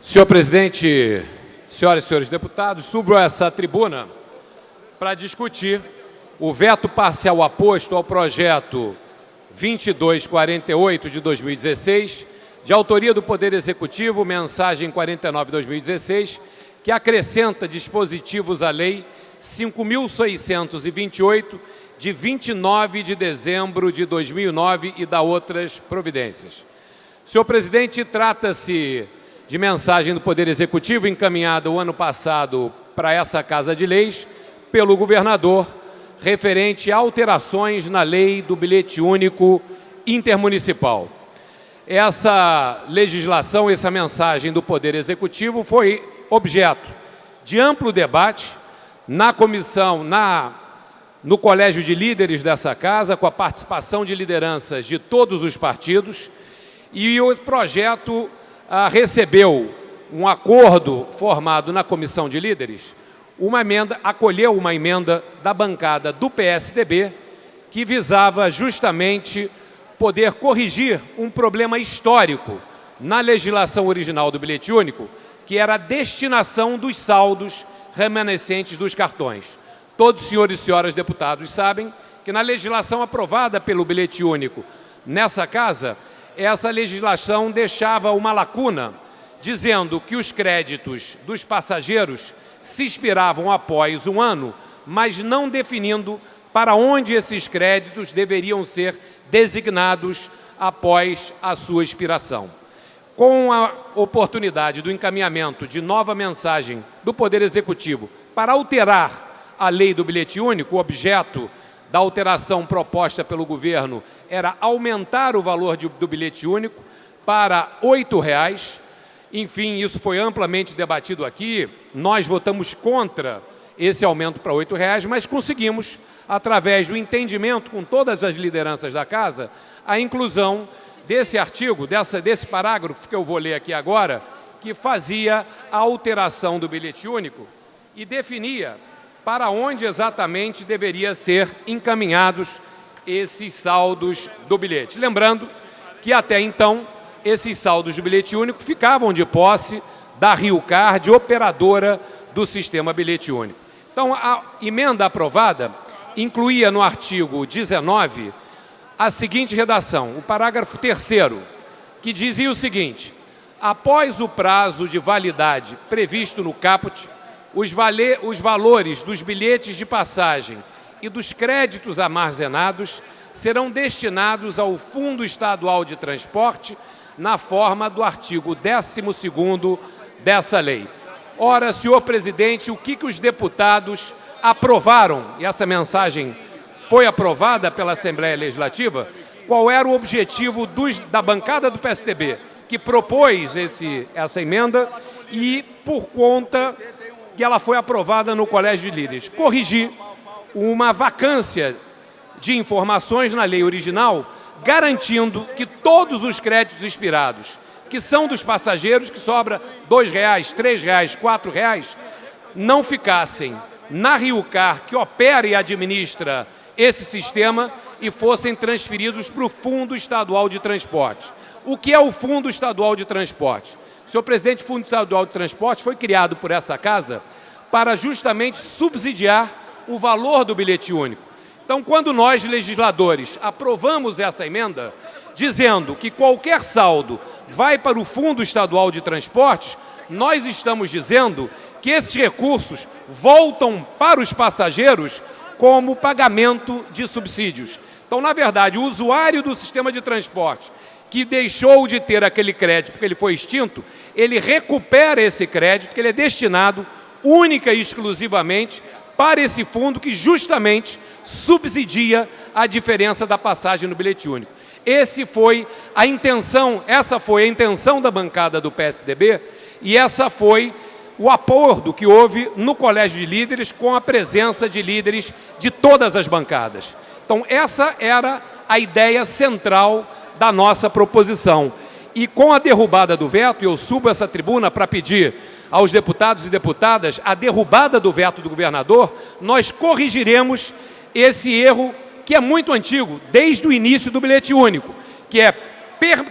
Senhor presidente, senhoras e senhores deputados, subo a essa tribuna para discutir o veto parcial aposto ao projeto 2248 de 2016, de autoria do Poder Executivo, mensagem 49/2016, que acrescenta dispositivos à Lei 5.628, de 29 de dezembro de 2009 e da outras providências. Senhor presidente, trata-se de mensagem do Poder Executivo encaminhada o ano passado para essa Casa de Leis pelo governador, referente a alterações na lei do bilhete único intermunicipal. Essa legislação, essa mensagem do Poder Executivo foi objeto de amplo debate na comissão, no colégio de líderes dessa casa, com a participação de lideranças de todos os partidos, e o projeto recebeu um acordo formado na comissão de líderes, acolheu uma emenda da bancada do PSDB que visava justamente poder corrigir um problema histórico na legislação original do bilhete único, que era a destinação dos saldos remanescentes dos cartões. Todos os senhores e senhoras deputados sabem que na legislação aprovada pelo bilhete único nessa casa, essa legislação deixava uma lacuna, dizendo que os créditos dos passageiros se expiravam após um ano, mas não definindo para onde esses créditos deveriam ser designados após a sua expiração. Com a oportunidade do encaminhamento de nova mensagem do Poder Executivo para alterar a lei do bilhete único, o objeto da alteração proposta pelo governo era aumentar o valor do bilhete único para R$ 8,00. Enfim, isso foi amplamente debatido aqui. Nós votamos contra esse aumento para R$ 8,00, mas conseguimos, através do entendimento com todas as lideranças da casa, a inclusão desse artigo, desse parágrafo que eu vou ler aqui agora, que fazia a alteração do bilhete único e definia para onde exatamente deveria ser encaminhados esses saldos do bilhete. Lembrando que até então esses saldos do bilhete único ficavam de posse da Rio Card, operadora do sistema bilhete único. Então, a emenda aprovada incluía no artigo 19 a seguinte redação, o parágrafo 3º, que dizia o seguinte: após o prazo de validade previsto no caput, os valores dos bilhetes de passagem e dos créditos armazenados serão destinados ao Fundo Estadual de Transporte na forma do artigo 12º dessa lei. Ora, senhor presidente, o que os deputados aprovaram, e essa mensagem foi aprovada pela Assembleia Legislativa, qual era o objetivo da bancada do PSDB, que propôs essa emenda e, por conta que ela foi aprovada no Colégio de Líderes, corrigir uma vacância de informações na lei original, garantindo que todos os créditos expirados, que são dos passageiros, que sobra R$ 2,00, R$ 3,00, R$ 4,00, não ficassem na Rio Car, que opera e administra esse sistema, e fossem transferidos para o Fundo Estadual de Transporte. O que é o Fundo Estadual de Transporte? Senhor presidente, o Fundo Estadual de Transporte foi criado por essa casa para justamente subsidiar o valor do bilhete único. Então, quando nós, legisladores, aprovamos essa emenda, dizendo que qualquer saldo vai para o Fundo Estadual de Transportes, nós estamos dizendo que esses recursos voltam para os passageiros como pagamento de subsídios. Então, na verdade, o usuário do sistema de transporte que deixou de ter aquele crédito porque ele foi extinto, ele recupera esse crédito, que ele é destinado única e exclusivamente para esse fundo que justamente subsidia a diferença da passagem no bilhete único. Essa foi a intenção da bancada do PSDB e essa foi o acordo que houve no Colégio de Líderes com a presença de líderes de todas as bancadas. Então, essa era a ideia central da nossa proposição. E com a derrubada do veto, eu subo essa tribuna para pedir aos deputados e deputadas a derrubada do veto do governador, nós corrigiremos esse erro que é muito antigo, desde o início do bilhete único, que é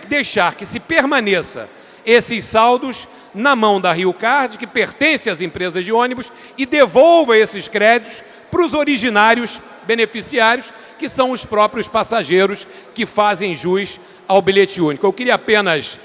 deixar que se permaneça esses saldos na mão da Rio Card, que pertence às empresas de ônibus, e devolva esses créditos para os originários beneficiários, que são os próprios passageiros que fazem jus ao bilhete único. Eu queria apenas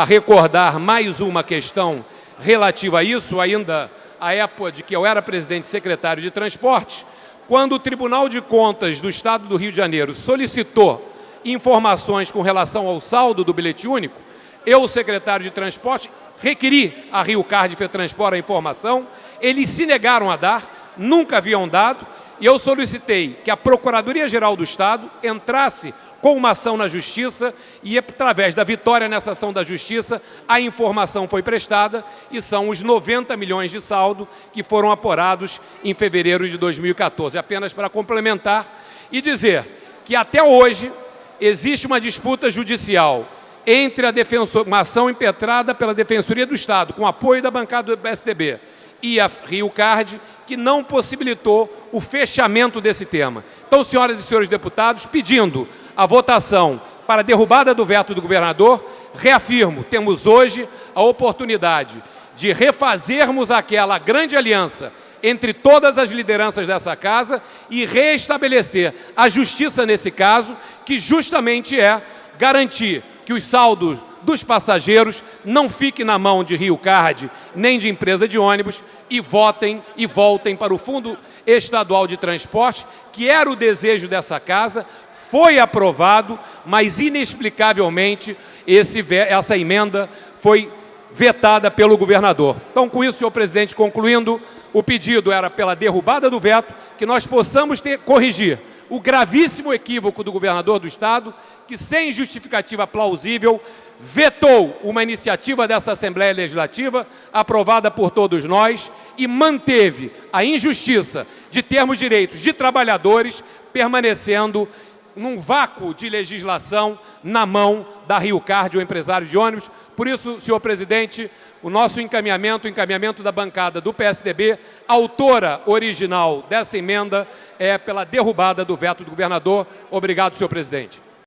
recordar mais uma questão relativa a isso, ainda à época de que eu era presidente e secretário de Transportes, quando o Tribunal de Contas do Estado do Rio de Janeiro solicitou informações com relação ao saldo do bilhete único, eu, secretário de Transporte, requeri a Rio Card e FETransport a informação, eles se negaram a dar, nunca haviam dado, e eu solicitei que a Procuradoria-Geral do Estado entrasse com uma ação na Justiça e, através da vitória nessa ação da Justiça, a informação foi prestada e são os 90 milhões de saldo que foram apurados em fevereiro de 2014. Apenas para complementar e dizer que até hoje existe uma disputa judicial entre uma ação impetrada pela Defensoria do Estado, com apoio da bancada do PSDB, e a Rio Card, que não possibilitou o fechamento desse tema. Então, senhoras e senhores deputados, pedindo a votação para a derrubada do veto do governador, reafirmo, temos hoje a oportunidade de refazermos aquela grande aliança entre todas as lideranças dessa casa e reestabelecer a justiça nesse caso, que justamente é garantir que os saldos dos passageiros não fiquem na mão de Rio Card nem de empresa de ônibus e voltem para o Fundo Estadual de Transporte, que era o desejo dessa casa, foi aprovado, mas inexplicavelmente essa emenda foi vetada pelo governador. Então, com isso, senhor presidente, concluindo, o pedido era pela derrubada do veto, que nós possamos corrigir o gravíssimo equívoco do governador do Estado, que, sem justificativa plausível, vetou uma iniciativa dessa Assembleia Legislativa, aprovada por todos nós, e manteve a injustiça de termos direitos de trabalhadores permanecendo num vácuo de legislação na mão da Rio Card, o empresário de ônibus. Por isso, senhor presidente, o nosso encaminhamento, o encaminhamento da bancada do PSDB, autora original dessa emenda, é pela derrubada do veto do governador. Obrigado, senhor presidente.